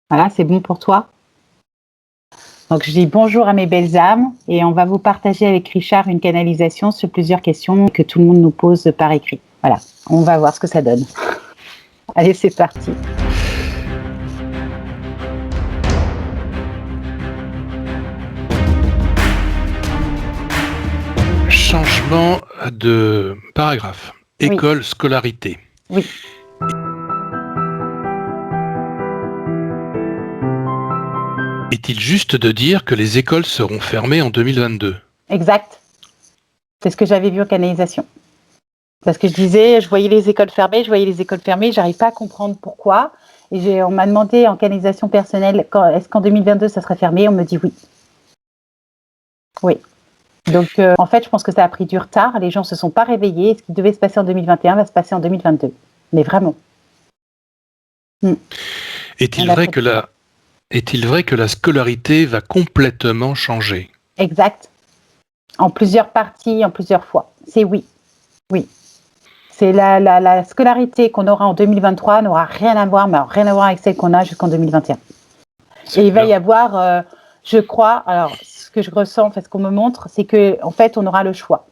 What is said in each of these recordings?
Voilà, c'est bon pour toi? Donc, je dis bonjour à mes belles âmes et on va vous partager avec Richard une canalisation sur plusieurs questions que tout le monde nous pose par écrit. Voilà, on va voir ce que ça donne. Allez, c'est parti. Changement de paragraphe. École, oui. Scolarité. Oui. Est-il juste de dire que les écoles seront fermées en 2022 ? Exact. C'est ce que j'avais vu en canalisation. Parce que je voyais les écoles fermées, j'arrive pas à comprendre pourquoi. Et on m'a demandé en canalisation personnelle, est-ce qu'en 2022 ça serait fermé ? On me dit oui. Oui. Donc, en fait, je pense que ça a pris du retard. Les gens ne se sont pas réveillés. Ce qui devait se passer en 2021 va se passer en 2022. Mais vraiment. Est-il vrai que la scolarité va complètement changer ? Exact. En plusieurs parties, en plusieurs fois. C'est oui. Oui. C'est la scolarité qu'on aura en 2023 n'aura rien à voir avec celle qu'on a jusqu'en 2021. Et il va y avoir, je crois, alors ce que je ressens, ce qu'on me montre, c'est qu'en fait, on aura le choix.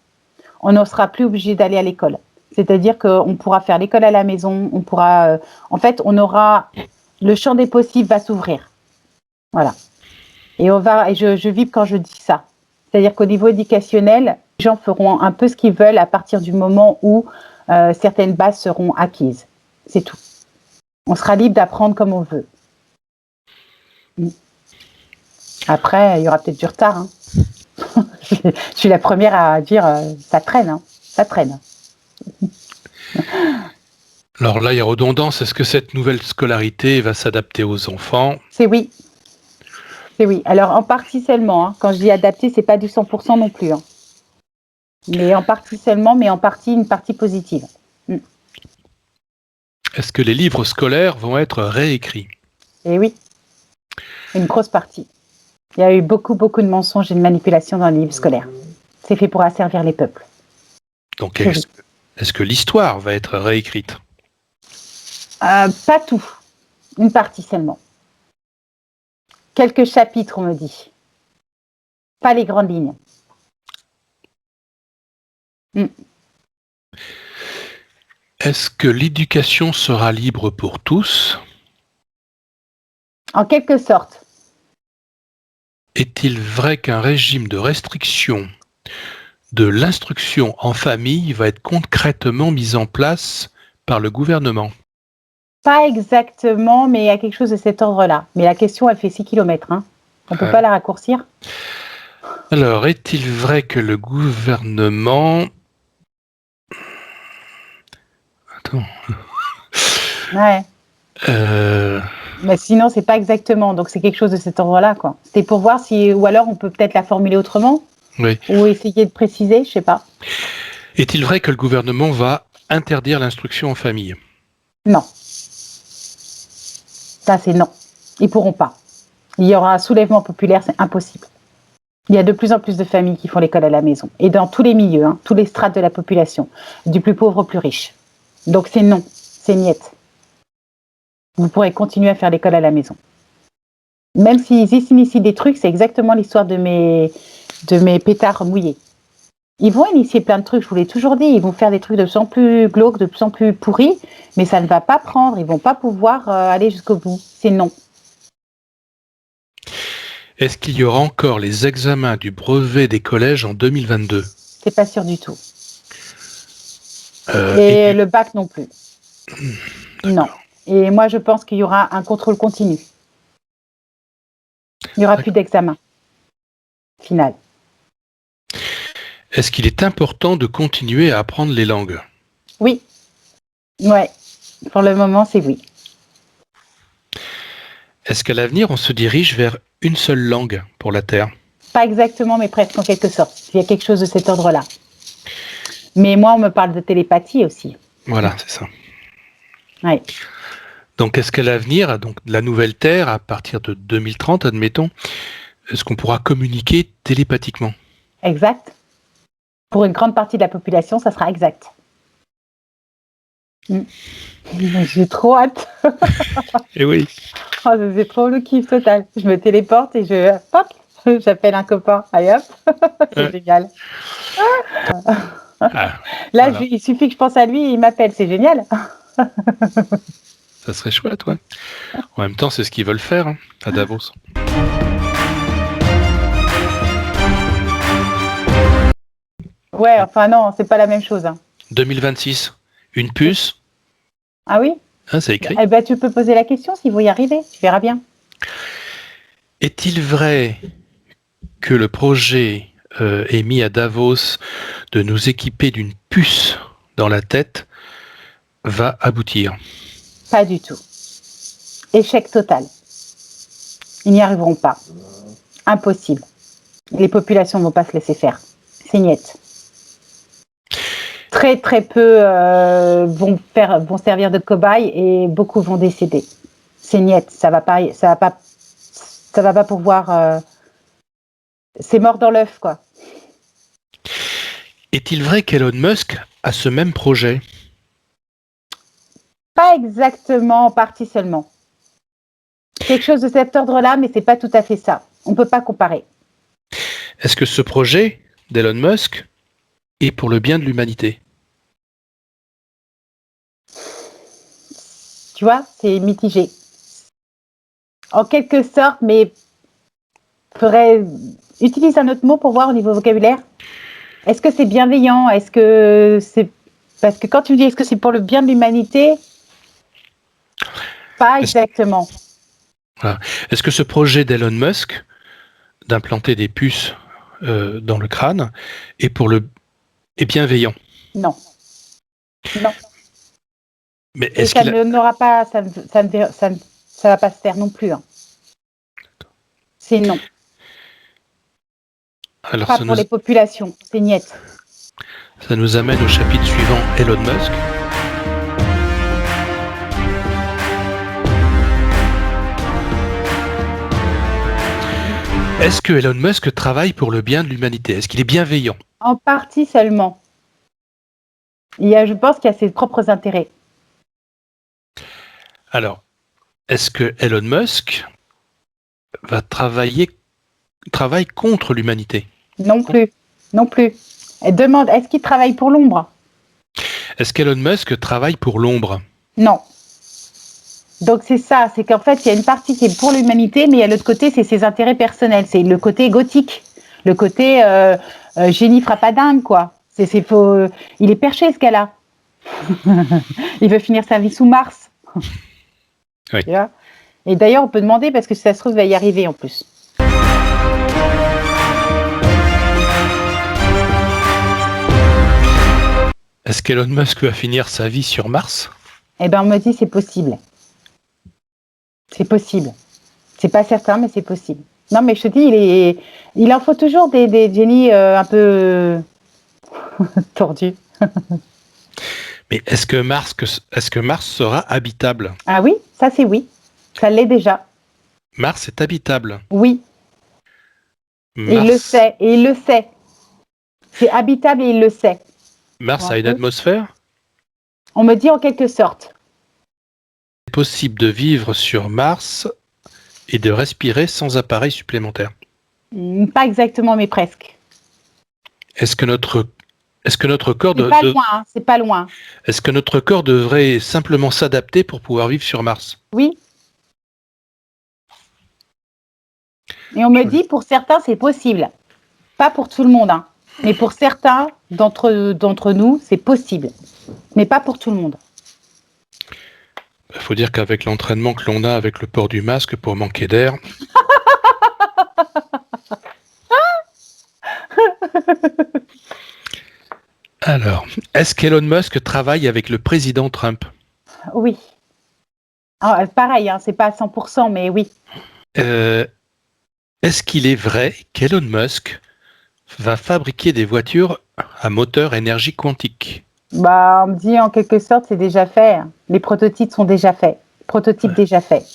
On ne sera plus obligé d'aller à l'école. C'est-à-dire qu'on pourra faire l'école à la maison, on pourra... en fait, on aura... Le champ des possibles va s'ouvrir. Voilà. Et je vibre quand je dis ça. C'est-à-dire qu'au niveau éducationnel, les gens feront un peu ce qu'ils veulent à partir du moment où certaines bases seront acquises. C'est tout. On sera libre d'apprendre comme on veut. Après, il y aura peut-être du retard. Hein. Je suis la première à dire ça traîne. Hein. Ça traîne. Alors là, il y a redondance. Est-ce que cette nouvelle scolarité va s'adapter aux enfants ? C'est oui. C'est oui. Alors, en partie seulement. Hein. Quand je dis adapter, ce n'est pas du 100% non plus. Hein. Mais en partie seulement, mais en partie, une partie positive. Est-ce que les livres scolaires vont être réécrits ? Eh oui. Une grosse partie. Il y a eu beaucoup de mensonges et de manipulations dans les livres scolaires. C'est fait pour asservir les peuples. Donc, est-ce que l'histoire va être réécrite ? Pas tout. Une partie seulement. Quelques chapitres, on me dit. Pas les grandes lignes. Est-ce que l'éducation sera libre pour tous ? En quelque sorte. Est-il vrai qu'un régime de restriction de l'instruction en famille va être concrètement mis en place par le gouvernement ? Pas exactement, mais il y a quelque chose de cet ordre-là. Mais la question, elle fait 6 km. Hein. On ne peut pas la raccourcir ? Alors, est-il vrai que le gouvernement attends. Ouais. Euh, Mais sinon, c'est pas exactement. Donc, c'est quelque chose de cet ordre-là, quoi. C'était pour voir si, ou alors on peut peut-être la formuler autrement, oui. ou essayer de préciser, je sais pas. Est-il vrai que le gouvernement va interdire l'instruction en famille? Non. Ça, c'est non. Ils pourront pas. Il y aura un soulèvement populaire, c'est impossible. Il y a de plus en plus de familles qui font l'école à la maison. Et dans tous les milieux, hein, tous les strates de la population, du plus pauvre au plus riche. Donc, c'est non. C'est niette. Vous pourrez continuer à faire l'école à la maison. Même s'ils initient des trucs, c'est exactement l'histoire de mes pétards mouillés. Ils vont initier plein de trucs, je vous l'ai toujours dit, ils vont faire des trucs de plus en plus glauques, de plus en plus pourris, mais ça ne va pas prendre, ils vont pas pouvoir aller jusqu'au bout. C'est non. Est-ce qu'il y aura encore les examens du brevet des collèges en 2022? C'est pas sûr du tout. Et Et le bac non plus. Non. Et moi, je pense qu'il y aura un contrôle continu. Il n'y aura plus d'examen final. Est-ce qu'il est important de continuer à apprendre les langues? Oui. Ouais. Pour le moment, c'est oui. Est-ce qu'à l'avenir, on se dirige vers une seule langue pour la Terre? Pas exactement, mais presque en quelque sorte. Il y a quelque chose de cet ordre-là. Mais moi, on me parle de télépathie aussi. Voilà, c'est ça. Ouais. Donc, est-ce qu'à l'avenir, donc la nouvelle Terre, à partir de 2030, admettons, est-ce qu'on pourra communiquer télépathiquement? Exact. Pour une grande partie de la population, ça sera exact. J'ai trop hâte. Eh oui. Oh, c'est trop le kiff total. Je me téléporte et j'appelle un copain. Allez hop, c'est génial. Ah, Là, voilà. il suffit que je pense à lui et il m'appelle. C'est génial. Ça serait chouette, ouais. En même temps, c'est ce qu'ils veulent faire hein, à Davos. Ouais, enfin non, c'est pas la même chose. Hein. 2026, une puce, Ah oui? hein, c'est écrit. Eh ben, tu peux poser la question s'il faut y arriver. Tu verras bien. Est-il vrai que le projet émis à Davos de nous équiper d'une puce dans la tête va aboutir? Pas du tout. Échec total. Ils n'y arriveront pas. Impossible. Les populations ne vont pas se laisser faire. C'est niette. Très très peu vont servir de cobayes et beaucoup vont décéder. C'est niette. Ça va pas pouvoir. C'est mort dans l'œuf, quoi. Est-il vrai qu'Elon Musk a ce même projet? Pas exactement, en partie seulement. Quelque chose de cet ordre-là, mais c'est pas tout à fait ça. On peut pas comparer. Est-ce que ce projet d'Elon Musk est pour le bien de l'humanité? Tu vois, c'est mitigé. En quelque sorte, mais utilise un autre mot pour voir au niveau vocabulaire. Est-ce que c'est bienveillant? Est-ce que c'est... Parce que quand tu me dis est-ce que c'est pour le bien de l'humanité, pas exactement. Voilà. Est-ce que ce projet d'Elon Musk d'implanter des puces dans le crâne est bienveillant? Non. Non. Mais Et ça n'aura pas, ça va pas se faire non plus. Hein. C'est non. Alors, pas pour les populations, c'est niette. Ça nous amène au chapitre suivant, Elon Musk. Est-ce que Elon Musk travaille pour le bien de l'humanité? Est-ce qu'il est bienveillant? En partie seulement. Je pense qu'il y a ses propres intérêts. Alors, est-ce que Elon Musk travaille contre l'humanité? Non plus. Non plus. Elle demande, est-ce qu'il travaille pour l'ombre? Est-ce qu'Elon Musk travaille pour l'ombre? Non. Donc c'est ça, c'est qu'en fait, il y a une partie qui est pour l'humanité, mais il y a l'autre côté, c'est ses intérêts personnels. C'est le côté gothique, le côté génie frappadingue, quoi. Il est perché, ce gars-là. Il veut finir sa vie sous Mars. Oui. Tu vois. Et d'ailleurs, on peut demander, parce que si ça se trouve, il va y arriver en plus. Est-ce qu'Elon Musk va finir sa vie sur Mars? Eh ben, on me dit c'est possible. C'est possible. C'est pas certain, mais c'est possible. Non, mais je te dis, il en faut toujours des génies un peu tordus. Mais est-ce que Mars sera habitable? Ah oui, ça c'est oui. Ça l'est déjà. Mars est habitable. Oui. Et il le Mars, sait. Et il le sait. C'est habitable et il le sait. Mars Bon, a une atmosphère? on me dit en quelque sorte. C'est possible de vivre sur Mars et de respirer sans appareil supplémentaire. Pas exactement, mais presque. Est-ce que notre corps C'est pas loin, hein, c'est pas loin. est-ce que notre corps devrait simplement s'adapter pour pouvoir vivre sur Mars? Oui. Et on me dit, pour certains, c'est possible. Pas pour tout le monde, hein. Mais pour certains d'entre nous, c'est possible. Mais pas pour tout le monde. Il faut dire qu'avec l'entraînement que l'on a avec le port du masque pour manquer d'air. Alors, est-ce qu'Elon Musk travaille avec le président Trump? Oui. Ah, pareil, hein, c'est pas à 100%, mais oui. Est-ce qu'il est vrai qu'Elon Musk va fabriquer des voitures à moteur énergie quantique? Bah, on me dit en quelque sorte, c'est déjà fait. Les prototypes sont déjà faits. Prototypes déjà faits.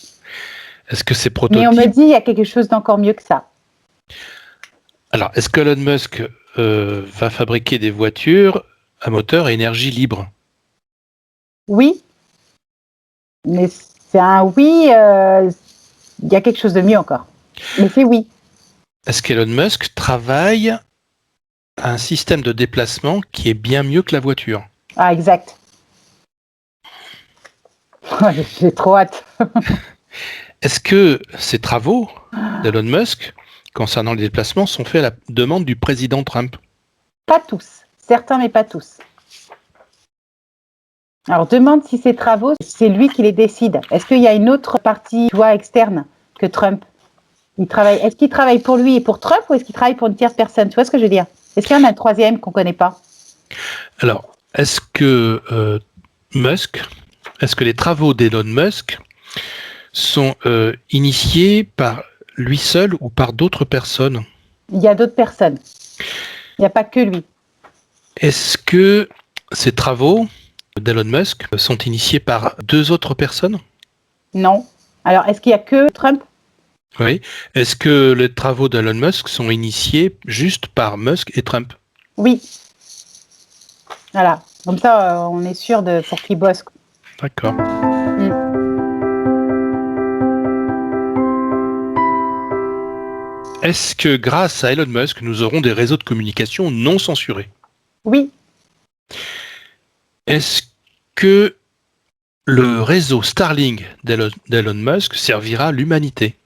Est-ce que ces Mais on me prototypes... dit, il y a quelque chose d'encore mieux que ça. Alors, est-ce qu'Elon Musk va fabriquer des voitures à moteur énergie libre? Oui. Mais c'est un oui, il y a quelque chose de mieux encore. Mais c'est oui. Est-ce qu'Elon Musk travaille à un système de déplacement qui est bien mieux que la voiture? Ah, exact. J'ai trop hâte. Est-ce que ces travaux d'Elon Musk concernant les déplacements sont faits à la demande du président Trump? Pas tous. Certains, mais pas tous. Alors, demande si ces travaux, c'est lui qui les décide. Est-ce qu'il y a une autre partie, tu vois, externe que Trump? Est-ce qu'il travaille pour lui et pour Trump ou est-ce qu'il travaille pour une tierce personne? Tu vois ce que je veux dire? Est-ce qu'il y en a un troisième qu'on ne connaît pas? Alors, est-ce que les travaux d'Elon Musk sont initiés par lui seul ou par d'autres personnes? Il y a d'autres personnes. Il n'y a pas que lui. Est-ce que ces travaux d'Elon Musk sont initiés par deux autres personnes? Non. Alors, est-ce qu'il y a que Trump? Oui. Est-ce que les travaux d'Elon Musk sont initiés juste par Musk et Trump? Oui. Voilà. Comme ça, on est sûr pour qu'il bosse. D'accord. Est-ce que grâce à Elon Musk, nous aurons des réseaux de communication non censurés? Oui. Est-ce que le réseau Starlink d'Elon Musk servira l'humanité?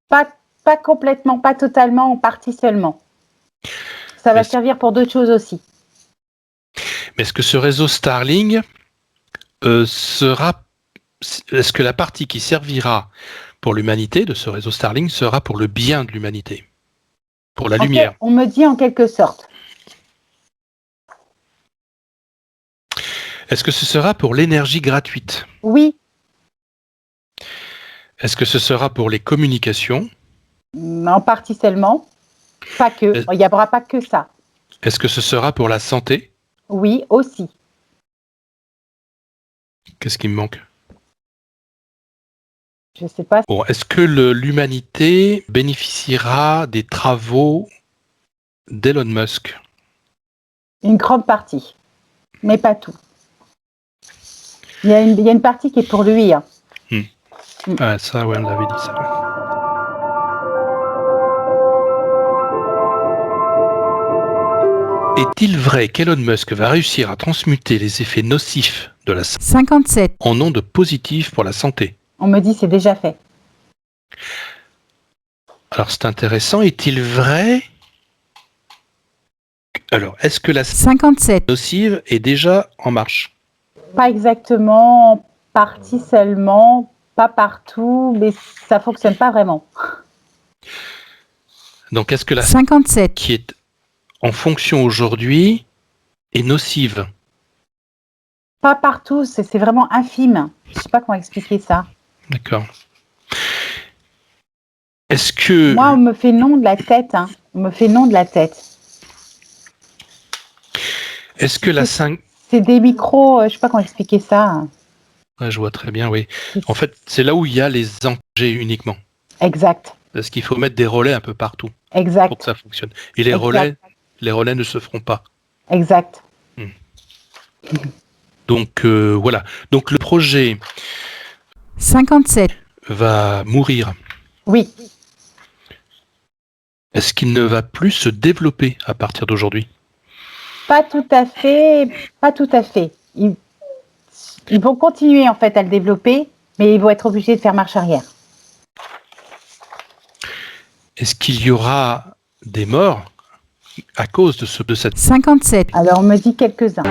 Pas complètement, pas totalement, en partie seulement. Ça va servir pour d'autres choses aussi. Mais est-ce que ce réseau Starlink est-ce que la partie qui servira pour l'humanité de ce réseau Starlink sera pour le bien de l'humanité? Pour la lumière? On me dit en quelque sorte. Est-ce que ce sera pour l'énergie gratuite? Oui. Est-ce que ce sera pour les communications? En partie seulement. Pas que. Il n'y aura pas que ça. Est-ce que ce sera pour la santé? Oui, aussi. Qu'est-ce qui me manque? Je ne sais pas. Bon, est-ce que l'humanité bénéficiera des travaux d'Elon Musk? Une grande partie, mais pas tout. Il y a une partie qui est pour lui. Hein. Ah, ça, ouais, on l'avait dit ça. Est-il vrai qu'Elon Musk va réussir à transmuter les effets nocifs de la 57 en ondes positives pour la santé? On me dit c'est déjà fait. Alors c'est intéressant. Est-il vrai? Alors, est-ce que la 57 nocive est déjà en marche? Pas exactement, en partie seulement, pas partout, mais ça fonctionne pas vraiment. Donc est-ce que la 57 qui est en fonction aujourd'hui est nocive? Pas partout, c'est vraiment infime. Je sais pas comment expliquer ça. D'accord. Est-ce que... Moi, on me fait non de la tête. Hein. On me fait non de la tête. Est-ce que la 5... C'est des micros, je sais pas comment expliquer ça. Ouais, je vois très bien, oui. En fait, c'est là où il y a les engagés uniquement. Exact. Parce qu'il faut mettre des relais un peu partout pour que Exact. ça fonctionne. Et les Exact. relais ne se feront pas. Exact. Donc voilà. Donc le projet 57. va mourir. Oui. Est-ce qu'il ne va plus se développer à partir d'aujourd'hui? Pas tout à fait. Pas tout à fait. Ils vont continuer en fait à le développer, mais ils vont être obligés de faire marche arrière. Est-ce qu'il y aura des morts à cause de cette... 57. Alors on me dit quelques-uns.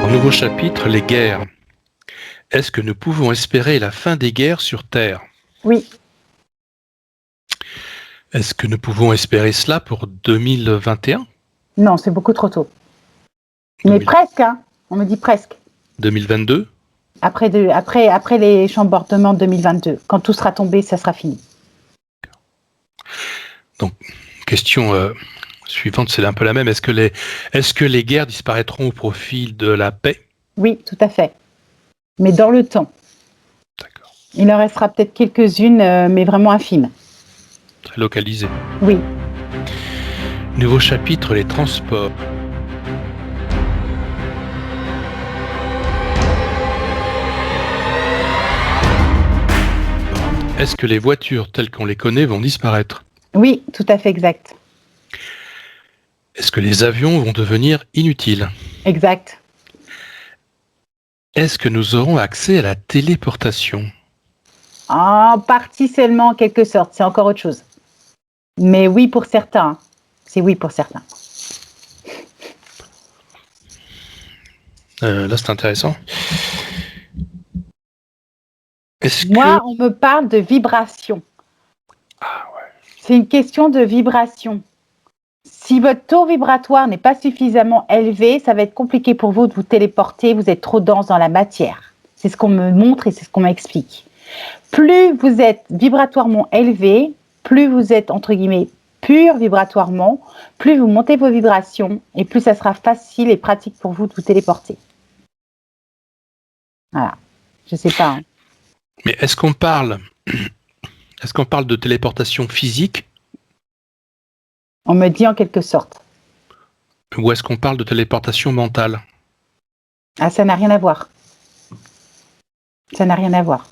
Un nouveau chapitre, les guerres. Est-ce que nous pouvons espérer la fin des guerres sur Terre? Oui. Est-ce que nous pouvons espérer cela pour 2021? Non, c'est beaucoup trop tôt. Mais 2000. presque, hein. On me dit presque. 2022? Après les chambardements de 2022. Quand tout sera tombé, ça sera fini. Donc, question suivante, c'est un peu la même. Est-ce que les guerres disparaîtront au profit de la paix? Oui, tout à fait. Mais dans le temps. D'accord. Il en restera peut-être quelques-unes, mais vraiment infimes. Très localisé. Oui. Nouveau chapitre, les transports. Est-ce que les voitures telles qu'on les connaît vont disparaître? Oui, tout à fait exact. Est-ce que les avions vont devenir inutiles? Exact. Est-ce que nous aurons accès à la téléportation? En partie seulement, en quelque sorte. C'est encore autre chose. Mais oui pour certains. C'est oui pour certains. Là, c'est intéressant. Moi, on me parle de vibration. Ah ouais. C'est une question de vibration. Si votre taux vibratoire n'est pas suffisamment élevé, ça va être compliqué pour vous de vous téléporter, vous êtes trop dense dans la matière. C'est ce qu'on me montre et c'est ce qu'on m'explique. Plus vous êtes vibratoirement élevé, plus vous êtes, entre guillemets, pur vibratoirement, plus vous montez vos vibrations et plus ça sera facile et pratique pour vous de vous téléporter. Voilà. Je sais pas. Hein. Mais est-ce qu'on parle de téléportation physique? On me dit en quelque sorte. Ou est-ce qu'on parle de téléportation mentale? Ah, ça n'a rien à voir. Ça n'a rien à voir.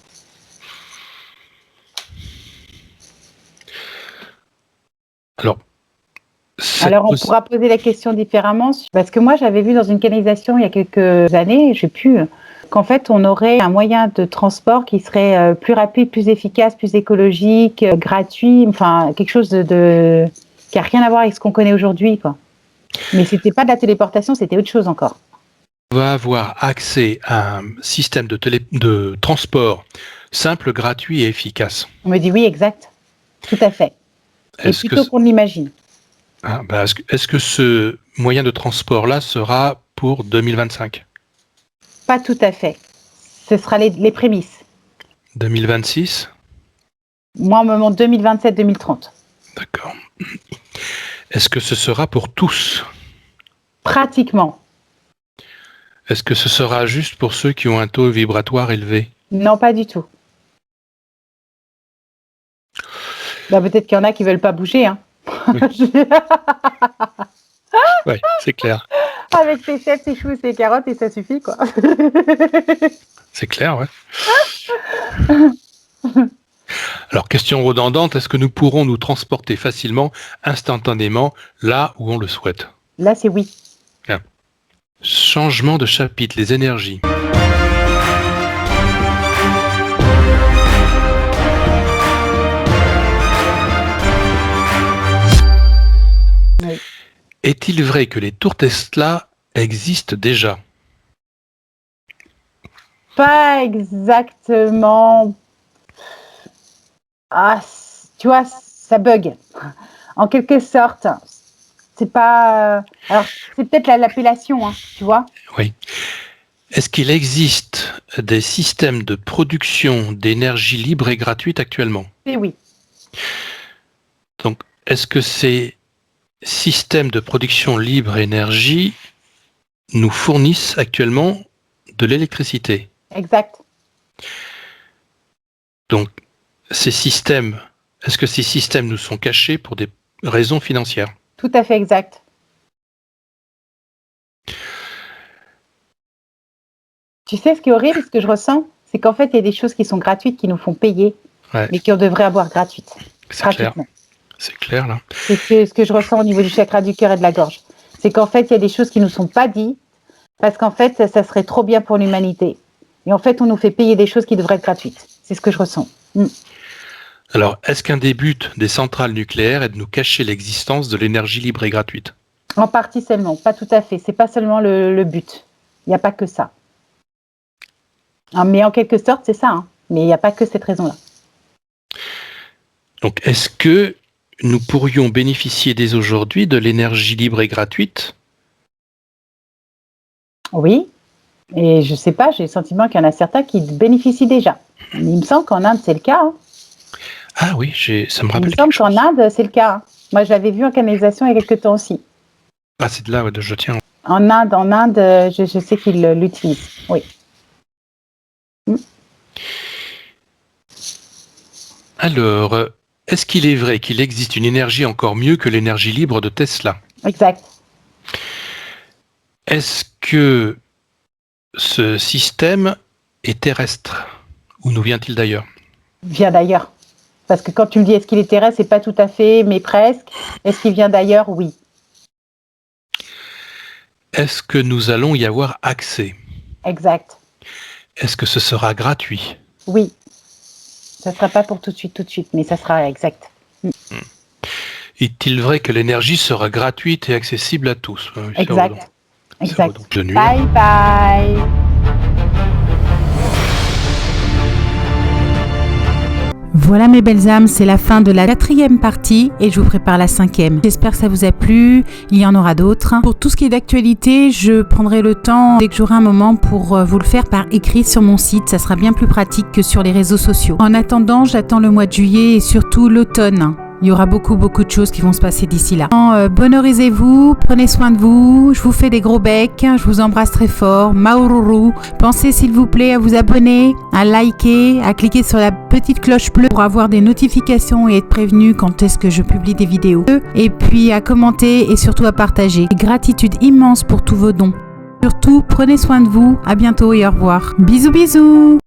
Alors, on pourra poser la question différemment, parce que moi, j'avais vu dans une canalisation il y a quelques années, je ne sais plus, qu'en fait, on aurait un moyen de transport qui serait plus rapide, plus efficace, plus écologique, gratuit, enfin, quelque chose qui n'a rien à voir avec ce qu'on connaît aujourd'hui, quoi. Mais ce n'était pas de la téléportation, c'était autre chose encore. On va avoir accès à un système de transport simple, gratuit et efficace. On me dit oui, exact. Tout à fait. Et plutôt qu'on l'imagine. Ah, bah, est-ce que ce moyen de transport-là sera pour 2025? Pas tout à fait. Ce sera les prémices. 2026? Moi, on me montre 2027-2030. D'accord. Est-ce que ce sera pour tous? Pratiquement. Est-ce que ce sera juste pour ceux qui ont un taux vibratoire élevé? Non, pas du tout. Bah, peut-être qu'il y en a qui ne veulent pas bouger. Hein. Oui, ouais, c'est clair. Avec ses chefs, ses choux, ses carottes, et ça suffit, quoi. C'est clair, ouais. Alors, question redondante, est-ce que nous pourrons nous transporter facilement, instantanément, là où on le souhaite? Là, c'est oui. Bien. Changement de chapitre, les énergies. Oui. Est-il vrai que les tours Tesla existent déjà? Pas exactement. Ah, tu vois, ça bug. En quelque sorte, c'est pas. Alors, c'est peut-être l'appellation, hein, tu vois. Oui. Est-ce qu'il existe des systèmes de production d'énergie libre et gratuite actuellement? Et oui, Donc, est-ce que ces systèmes de production libre énergie nous fournissent actuellement de l'électricité? exact. Donc, est-ce que ces systèmes nous sont cachés pour des raisons financières? Tout à fait exact. Tu sais ce qui est horrible, ce que je ressens, c'est qu'en fait, il y a des choses qui sont gratuites, qui nous font payer, Ouais. mais qu'on devrait avoir gratuites. C'est clair. Gratuitement. C'est clair, là. C'est ce que je ressens au niveau du chakra du cœur et de la gorge. C'est qu'en fait, il y a des choses qui ne nous sont pas dites, parce qu'en fait, ça serait trop bien pour l'humanité. Et en fait, on nous fait payer des choses qui devraient être gratuites. C'est ce que je ressens. Alors, est-ce qu'un des buts des centrales nucléaires est de nous cacher l'existence de l'énergie libre et gratuite? En partie seulement, pas tout à fait. C'est pas seulement le but. Il n'y a pas que ça. Mais en quelque sorte, c'est ça. Hein. Mais il n'y a pas que cette raison-là. Donc, est-ce que nous pourrions bénéficier dès aujourd'hui de l'énergie libre et gratuite? Oui. Et je sais pas, j'ai le sentiment qu'il y en a certains qui bénéficient déjà. Il me semble qu'en Inde, c'est le cas. Hein. Ah oui, ça me Il rappelle me semble quelque chose. qu'en Inde, c'est le cas. Hein. Moi, je l'avais vu en canalisation il y a quelques temps aussi. Ah, c'est de là, ouais, je tiens. En Inde, je sais qu'ils l'utilisent. Oui. Alors, est-ce qu'il est vrai qu'il existe une énergie encore mieux que l'énergie libre de Tesla? Exact. Est-ce que ce système est terrestre ou nous vient-il d'ailleurs? Vient d'ailleurs. Parce que quand tu me dis est-ce qu'il est terrestre, c'est pas tout à fait, mais presque. Est-ce qu'il vient d'ailleurs? Oui. Est-ce que nous allons y avoir accès? Exact. Est-ce que ce sera gratuit? Oui. Ça ne sera pas pour tout de suite, mais ça sera exact. Est-il vrai que l'énergie sera gratuite et accessible à tous? Exact. Ça vaut donc de nuire. Bye bye. Voilà mes belles âmes, c'est la fin de la 4e partie et je vous prépare la 5e. J'espère que ça vous a plu, il y en aura d'autres. Pour tout ce qui est d'actualité, je prendrai le temps dès que j'aurai un moment pour vous le faire par écrit sur mon site. Ça sera bien plus pratique que sur les réseaux sociaux. En attendant, j'attends le mois de juillet et surtout l'automne. Il y aura beaucoup de choses qui vont se passer d'ici là. Bonheurisez-vous, prenez soin de vous, je vous fais des gros becs, je vous embrasse très fort, Maururu. Pensez s'il vous plaît à vous abonner, à liker, à cliquer sur la petite cloche bleue pour avoir des notifications et être prévenu quand est-ce que je publie des vidéos. Et puis à commenter et surtout à partager. Gratitude immense pour tous vos dons. Surtout, prenez soin de vous, à bientôt et au revoir. Bisous bisous.